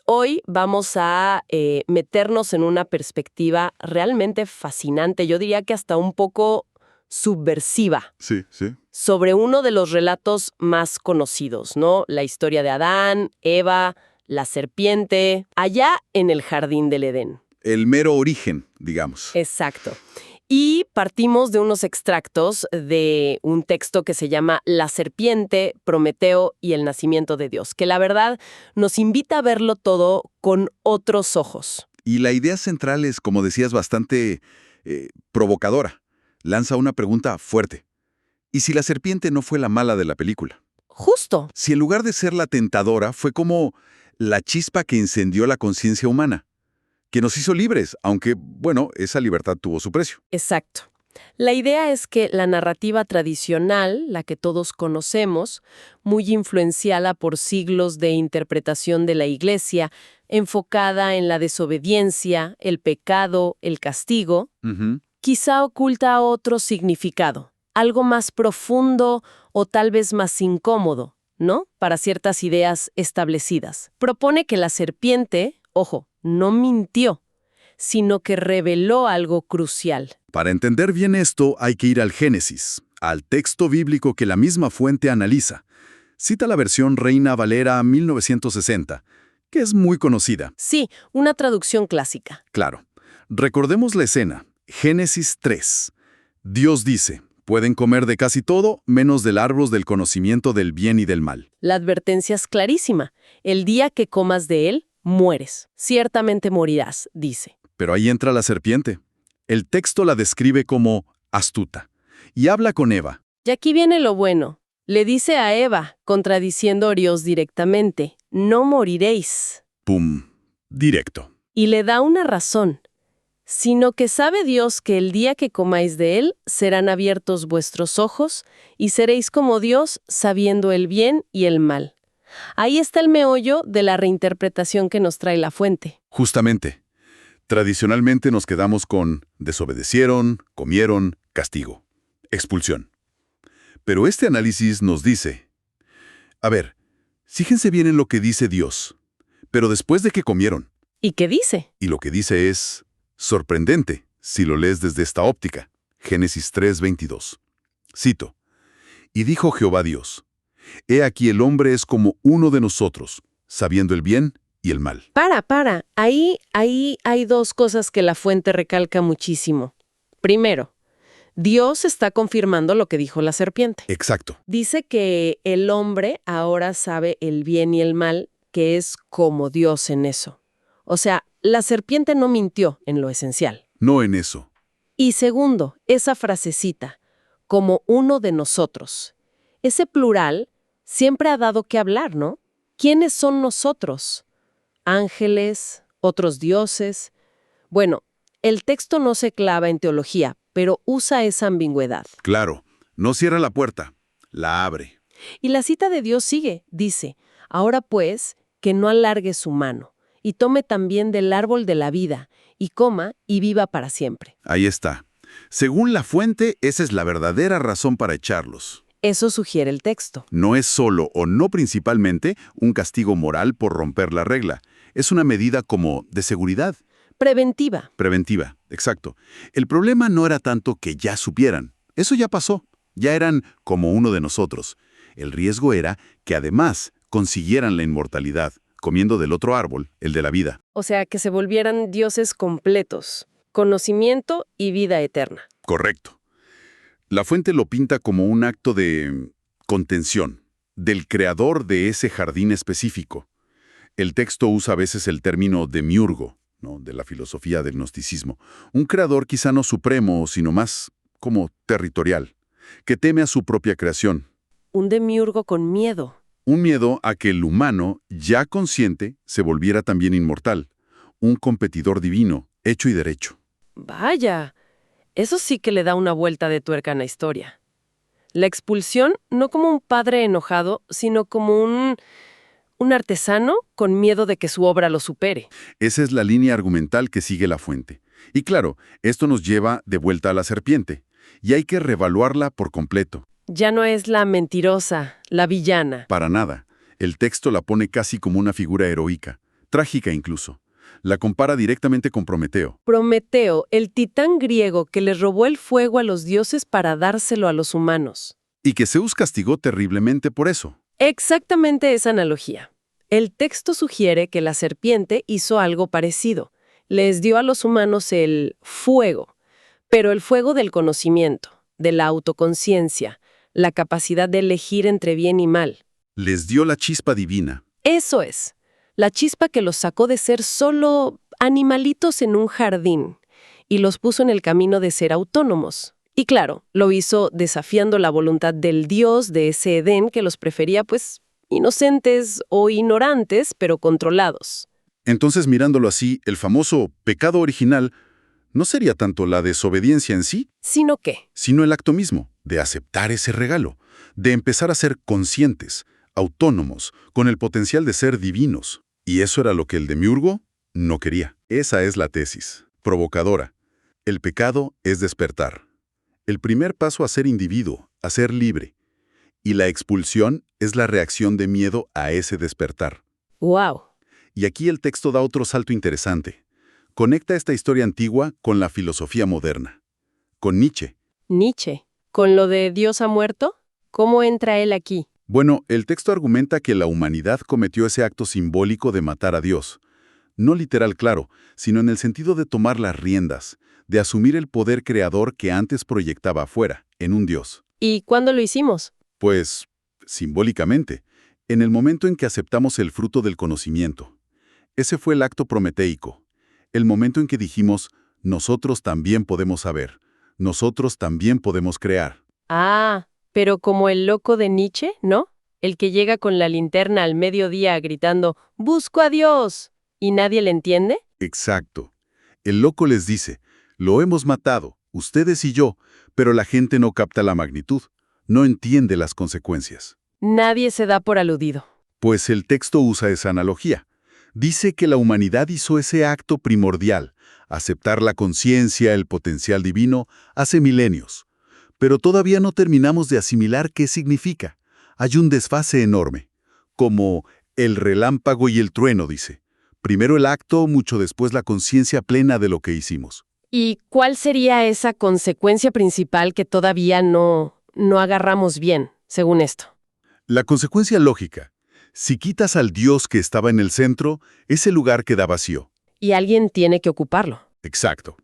Hoy vamos a meternos en una perspectiva realmente fascinante, yo diría que hasta un poco subversiva, Sí, sí. sobre uno de los relatos más conocidos, ¿no? La historia de Adán, Eva, la serpiente, allá en el jardín del Edén. El mero origen, digamos. Exacto. Y partimos de unos extractos de un texto que se llama La serpiente, Prometeo y el nacimiento de Dios, que la verdad nos invita a verlo todo con otros ojos. Y la idea central es, como decías, bastante provocadora. Lanza una pregunta fuerte. ¿Y si la serpiente no fue la mala de la película? Justo. Si en lugar de ser la tentadora, fue como la chispa que encendió la conciencia humana, que nos hizo libres, aunque, bueno, esa libertad tuvo su precio. Exacto. La idea es que la narrativa tradicional, la que todos conocemos, muy influenciada por siglos de interpretación de la Iglesia, enfocada en la desobediencia, el pecado, el castigo, quizá oculta otro significado, algo más profundo o tal vez más incómodo, ¿no? Para ciertas ideas establecidas. Propone que la serpiente, ojo, no mintió, sino que reveló algo crucial. Para entender bien esto hay que ir al Génesis, al texto bíblico que la misma fuente analiza. Cita la versión Reina Valera 1960, que es muy conocida. Sí, una traducción clásica. Claro. Recordemos la escena. Génesis 3. Dios dice, pueden comer de casi todo menos del árbol del conocimiento del bien y del mal. La advertencia es clarísima. El día que comas de él, mueres. Ciertamente morirás, dice. Pero ahí entra la serpiente. El texto la describe como astuta y habla con Eva. Y aquí viene lo bueno. Le dice a Eva, contradiciendo a Dios directamente, no moriréis. ¡Pum! Directo. Y le da una razón, sino que sabe Dios que el día que comáis de él, serán abiertos vuestros ojos y seréis como Dios, sabiendo el bien y el mal. Ahí está el meollo de la reinterpretación que nos trae la fuente. Justamente. Tradicionalmente nos quedamos con desobedecieron, comieron, castigo, expulsión. Pero este análisis nos dice, a ver, fíjense bien en lo que dice Dios, pero después de que comieron. ¿Y qué dice? Y lo que dice es sorprendente, si lo lees desde esta óptica. Génesis 3:22. Cito, y dijo Jehová Dios, he aquí el hombre es como uno de nosotros, sabiendo el bien y el mal. Para. Ahí hay dos cosas que la fuente recalca muchísimo. Primero, Dios está confirmando lo que dijo la serpiente. Exacto. Dice que el hombre ahora sabe el bien y el mal, que es como Dios en eso. O sea, la serpiente no mintió en lo esencial. No en eso. Y segundo, esa frasecita, como uno de nosotros. Ese plural siempre ha dado que hablar, ¿no? ¿Quiénes son nosotros? Ángeles, otros dioses. Bueno, el texto no se clava en teología, pero usa esa ambigüedad. Claro, no cierra la puerta, la abre. Y la cita de Dios sigue, dice, ahora pues, que no alargue su mano, y tome también del árbol de la vida, y coma y viva para siempre. Ahí está. Según la fuente, esa es la verdadera razón para echarlos. Eso sugiere el texto. No es solo o no principalmente un castigo moral por romper la regla. Es una medida como de seguridad. Preventiva. Preventiva, exacto. El problema no era tanto que ya supieran. Eso ya pasó. Ya eran como uno de nosotros. El riesgo era que además consiguieran la inmortalidad, comiendo del otro árbol, el de la vida. O sea, que se volvieran dioses completos, conocimiento y vida eterna. Correcto. La fuente lo pinta como un acto de contención, del creador de ese jardín específico. El texto usa a veces el término demiurgo, ¿no?, de la filosofía del gnosticismo. Un creador quizá no supremo, sino más como territorial, que teme a su propia creación. Un demiurgo con miedo. Un miedo a que el humano, ya consciente, se volviera también inmortal. Un competidor divino, hecho y derecho. Vaya, eso sí que le da una vuelta de tuerca a la historia. La expulsión no como un padre enojado, sino como un artesano con miedo de que su obra lo supere. Esa es la línea argumental que sigue la fuente. Y claro, esto nos lleva de vuelta a la serpiente, y hay que reevaluarla por completo. Ya no es la mentirosa, la villana. Para nada. El texto la pone casi como una figura heroica, trágica incluso. La compara directamente con Prometeo. Prometeo, el titán griego que les robó el fuego a los dioses para dárselo a los humanos. Y que Zeus castigó terriblemente por eso. Exactamente esa analogía. El texto sugiere que la serpiente hizo algo parecido. Les dio a los humanos el fuego, pero el fuego del conocimiento, de la autoconciencia, la capacidad de elegir entre bien y mal. Les dio la chispa divina. Eso es, la chispa que los sacó de ser solo animalitos en un jardín y los puso en el camino de ser autónomos. Y claro, lo hizo desafiando la voluntad del Dios de ese Edén que los prefería, pues, inocentes o ignorantes, pero controlados. Entonces, mirándolo así, el famoso pecado original no sería tanto la desobediencia en sí, ¿Sino qué? sino el acto mismo de aceptar ese regalo, de empezar a ser conscientes, autónomos, con el potencial de ser divinos. Y eso era lo que el demiurgo no quería. Esa es la tesis, provocadora. El pecado es despertar. El primer paso a ser individuo, a ser libre. Y la expulsión es la reacción de miedo a ese despertar. ¡Wow! Y aquí el texto da otro salto interesante. Conecta esta historia antigua con la filosofía moderna, con Nietzsche. Nietzsche. ¿Con lo de Dios ha muerto? ¿Cómo entra él aquí? Bueno, el texto argumenta que la humanidad cometió ese acto simbólico de matar a Dios. No literal, claro, sino en el sentido de tomar las riendas, de asumir el poder creador que antes proyectaba afuera, en un Dios. ¿Y cuándo lo hicimos? Pues, simbólicamente, en el momento en que aceptamos el fruto del conocimiento. Ese fue el acto prometeico, el momento en que dijimos, nosotros también podemos saber, nosotros también podemos crear. Ah, pero como el loco de Nietzsche, ¿no? El que llega con la linterna al mediodía gritando, ¡busco a Dios! ¿Y nadie le entiende? Exacto. El loco les dice, lo hemos matado, ustedes y yo, pero la gente no capta la magnitud, no entiende las consecuencias. Nadie se da por aludido. Pues el texto usa esa analogía. Dice que la humanidad hizo ese acto primordial, aceptar la conciencia, el potencial divino, hace milenios. Pero todavía no terminamos de asimilar qué significa. Hay un desfase enorme. Como el relámpago y el trueno, dice. Primero el acto, mucho después la conciencia plena de lo que hicimos. ¿Y cuál sería esa consecuencia principal que todavía no agarramos bien, según esto? La consecuencia lógica. Si quitas al Dios que estaba en el centro, ese lugar queda vacío. Y alguien tiene que ocuparlo. Exacto.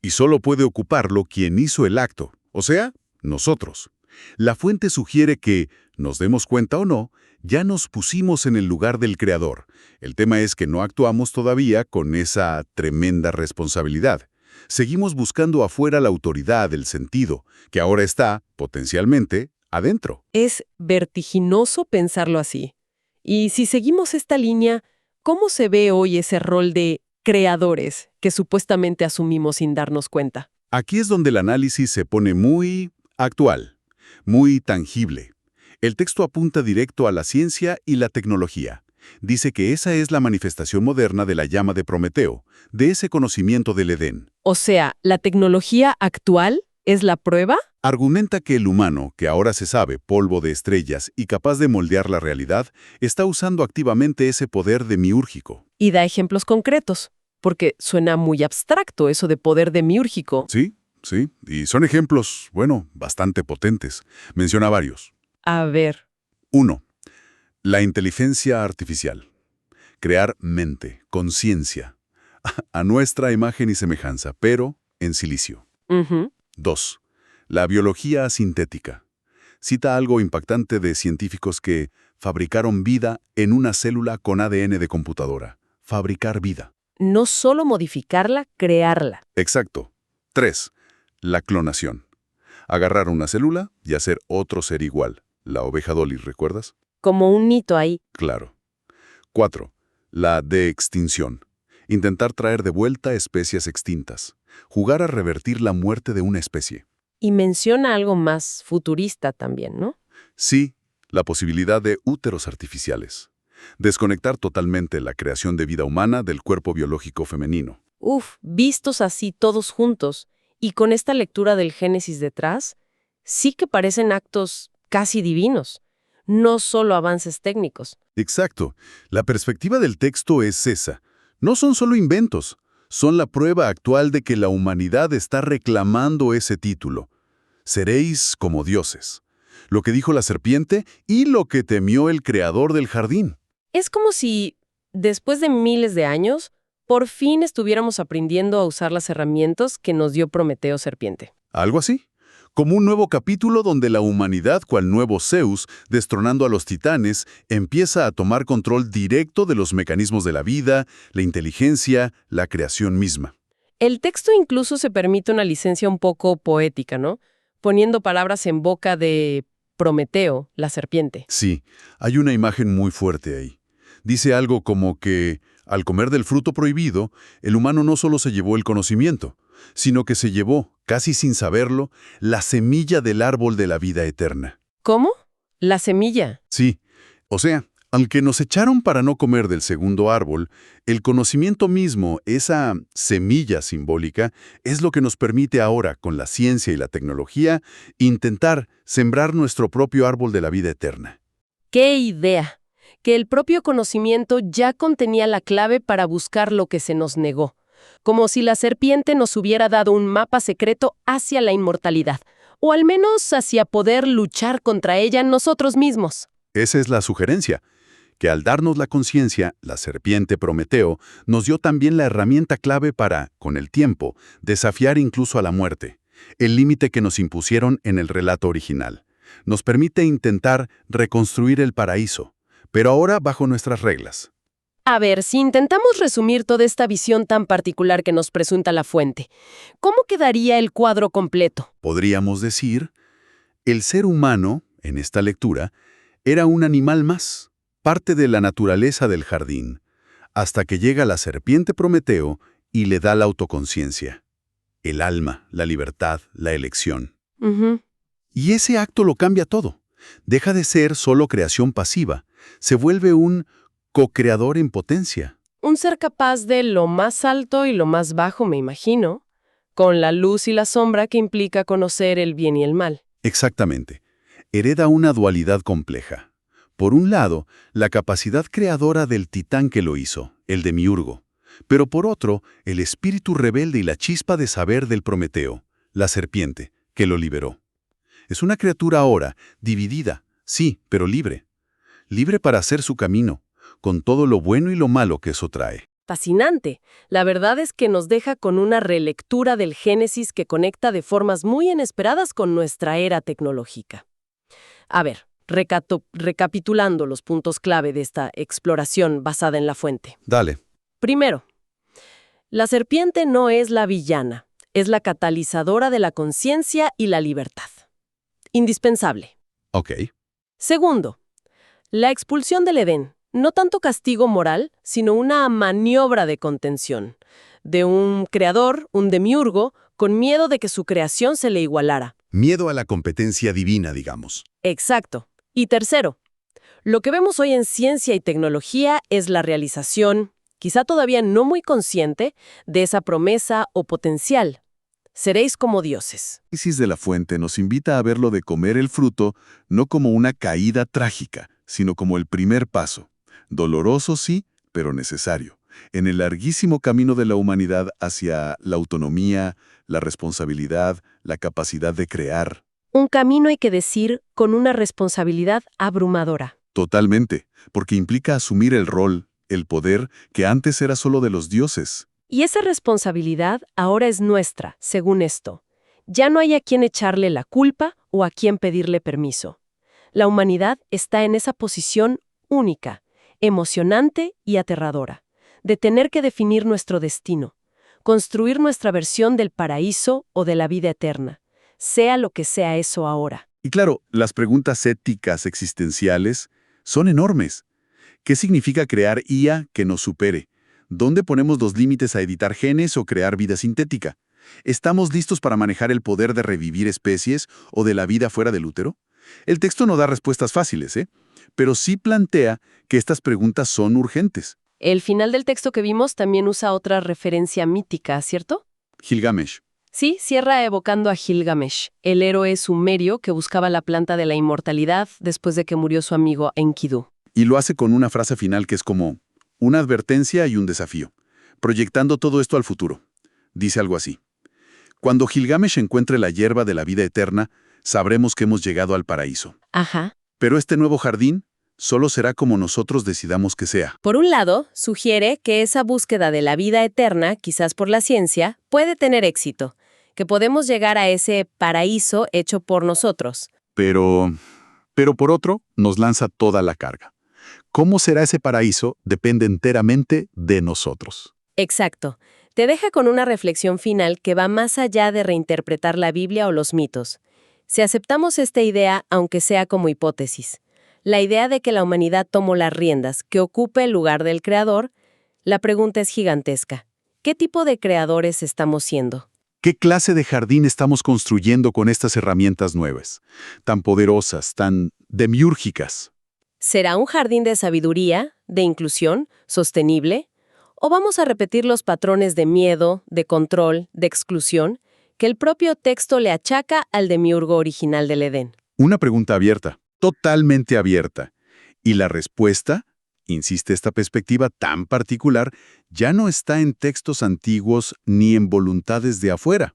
Y solo puede ocuparlo quien hizo el acto, o sea, nosotros. La fuente sugiere que, nos demos cuenta o no, ya nos pusimos en el lugar del Creador. El tema es que no actuamos todavía con esa tremenda responsabilidad. Seguimos buscando afuera la autoridad, el sentido, que ahora está, potencialmente, adentro. Es vertiginoso pensarlo así. Y si seguimos esta línea, ¿cómo se ve hoy ese rol de creadores que supuestamente asumimos sin darnos cuenta? Aquí es donde el análisis se pone muy actual, muy tangible. El texto apunta directo a la ciencia y la tecnología. Dice que esa es la manifestación moderna de la llama de Prometeo, de ese conocimiento del Edén. O sea, ¿la tecnología actual es la prueba? Argumenta que el humano, que ahora se sabe polvo de estrellas y capaz de moldear la realidad, está usando activamente ese poder demiúrgico. Y da ejemplos concretos, porque suena muy abstracto eso de poder demiúrgico. Sí, sí, y son ejemplos, bueno, bastante potentes. Menciona varios. A ver, 1. La inteligencia artificial. Crear mente, conciencia, a nuestra imagen y semejanza, pero en silicio. 2. La biología sintética. Cita algo impactante de científicos que fabricaron vida en una célula con ADN de computadora. Fabricar vida. no solo modificarla, crearla. Exacto. 3. La clonación. Agarrar una célula y hacer otro ser igual. La oveja Dolly, ¿recuerdas? Como un hito ahí. Claro. 4. La de extinción. Intentar traer de vuelta especies extintas. Jugar a revertir la muerte de una especie. Y menciona algo más futurista también, ¿no? Sí, la posibilidad de úteros artificiales. Desconectar totalmente la creación de vida humana del cuerpo biológico femenino. Uf, vistos así todos juntos, y con esta lectura del Génesis detrás, sí que parecen actos casi divinos, no solo avances técnicos. Exacto. La perspectiva del texto es esa. No son solo inventos, son la prueba actual de que la humanidad está reclamando ese título. Seréis como dioses. Lo que dijo la serpiente y lo que temió el creador del jardín. Es como si, después de miles de años, por fin estuviéramos aprendiendo a usar las herramientas que nos dio Prometeo Serpiente. Algo así. Como un nuevo capítulo donde la humanidad, cual nuevo Zeus, destronando a los titanes, empieza a tomar control directo de los mecanismos de la vida, la inteligencia, la creación misma. El texto incluso se permite una licencia un poco poética, ¿no? Poniendo palabras en boca de Prometeo, la serpiente. Sí, hay una imagen muy fuerte ahí. Dice algo como que, al comer del fruto prohibido, el humano no solo se llevó el conocimiento, sino que se llevó, casi sin saberlo, la semilla del árbol de la vida eterna. ¿Cómo? La semilla. Sí, o sea, aunque nos echaron para no comer del segundo árbol, el conocimiento mismo, esa semilla simbólica, es lo que nos permite ahora, con la ciencia y la tecnología, intentar sembrar nuestro propio árbol de la vida eterna. ¡Qué idea! Que el propio conocimiento ya contenía la clave para buscar lo que se nos negó. Como si la serpiente nos hubiera dado un mapa secreto hacia la inmortalidad, o al menos hacia poder luchar contra ella nosotros mismos. Esa es la sugerencia, que al darnos la conciencia, la serpiente Prometeo nos dio también la herramienta clave para, con el tiempo, desafiar incluso a la muerte, el límite que nos impusieron en el relato original. Nos permite intentar reconstruir el paraíso, pero ahora bajo nuestras reglas. A ver, si intentamos resumir toda esta visión tan particular que nos presenta la fuente, ¿cómo quedaría el cuadro completo? Podríamos decir, el ser humano, en esta lectura, era un animal más, parte de la naturaleza del jardín, hasta que llega la serpiente Prometeo y le da la autoconciencia, el alma, la libertad, la elección. Ujú. Y ese acto lo cambia todo. Deja de ser solo creación pasiva, se vuelve un co-creador en potencia. Un ser capaz de lo más alto y lo más bajo, me imagino, con la luz y la sombra que implica conocer el bien y el mal. Exactamente. Hereda una dualidad compleja. Por un lado, la capacidad creadora del titán que lo hizo, el demiurgo. Pero por otro, el espíritu rebelde y la chispa de saber del Prometeo, la serpiente, que lo liberó. Es una criatura ahora, dividida, sí, pero libre. Libre para hacer su camino, con todo lo bueno y lo malo que eso trae. Fascinante. La verdad es que nos deja con una relectura del Génesis que conecta de formas muy inesperadas con nuestra era tecnológica. A ver, recapitulando los puntos clave de esta exploración basada en la fuente. Dale. Primero, la serpiente no es la villana, es la catalizadora de la conciencia y la libertad. Indispensable. Ok. Segundo, la expulsión del Edén, no tanto castigo moral, sino una maniobra de contención, de un creador, un demiurgo, con miedo de que su creación se le igualara. Miedo a la competencia divina, digamos. Exacto. Y tercero, lo que vemos hoy en ciencia y tecnología es la realización, quizá todavía no muy consciente, de esa promesa o potencial. Seréis como dioses. El análisis de la fuente nos invita a ver lo de comer el fruto no como una caída trágica, sino como el primer paso. Doloroso sí, pero necesario, en el larguísimo camino de la humanidad hacia la autonomía, la responsabilidad, la capacidad de crear. Un camino, hay que decir, con una responsabilidad abrumadora. Totalmente, porque implica asumir el rol, el poder que antes era solo de los dioses. Y esa responsabilidad ahora es nuestra, según esto. Ya no hay a quien echarle la culpa o a quien pedirle permiso. La humanidad está en esa posición única, emocionante y aterradora, de tener que definir nuestro destino, construir nuestra versión del paraíso o de la vida eterna, sea lo que sea eso ahora. Y claro, las preguntas éticas existenciales son enormes. ¿Qué significa crear IA que nos supere? ¿Dónde ponemos los límites a editar genes o crear vida sintética? ¿Estamos listos para manejar el poder de revivir especies o de la vida fuera del útero? El texto no da respuestas fáciles, pero sí plantea que estas preguntas son urgentes. El final del texto que vimos también usa otra referencia mítica, ¿cierto? Gilgamesh. Sí, cierra evocando a Gilgamesh, el héroe sumerio que buscaba la planta de la inmortalidad después de que murió su amigo Enkidu. Y lo hace con una frase final que es como una advertencia y un desafío, proyectando todo esto al futuro. Dice algo así: cuando Gilgamesh encuentre la hierba de la vida eterna, sabremos que hemos llegado al paraíso. Ajá. Pero este nuevo jardín solo será como nosotros decidamos que sea. Por un lado, sugiere que esa búsqueda de la vida eterna, quizás por la ciencia, puede tener éxito, que podemos llegar a ese paraíso hecho por nosotros. Pero por otro, nos lanza toda la carga. ¿Cómo será ese paraíso? Depende enteramente de nosotros. Exacto. Te deja con una reflexión final que va más allá de reinterpretar la Biblia o los mitos. Si aceptamos esta idea, aunque sea como hipótesis, la idea de que la humanidad tomó las riendas, que ocupe el lugar del creador, la pregunta es gigantesca. ¿Qué tipo de creadores estamos siendo? ¿Qué clase de jardín estamos construyendo con estas herramientas nuevas, tan poderosas, tan demiúrgicas? ¿Será un jardín de sabiduría, de inclusión, sostenible? ¿O vamos a repetir los patrones de miedo, de control, de exclusión, que el propio texto le achaca al demiurgo original del Edén? Una pregunta abierta, totalmente abierta. Y la respuesta, insiste esta perspectiva tan particular, ya no está en textos antiguos ni en voluntades de afuera.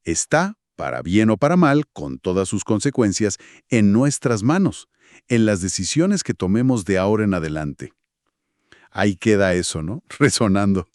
Está, para bien o para mal, con todas sus consecuencias, en nuestras manos, en las decisiones que tomemos de ahora en adelante. Ahí queda eso, ¿no? Resonando.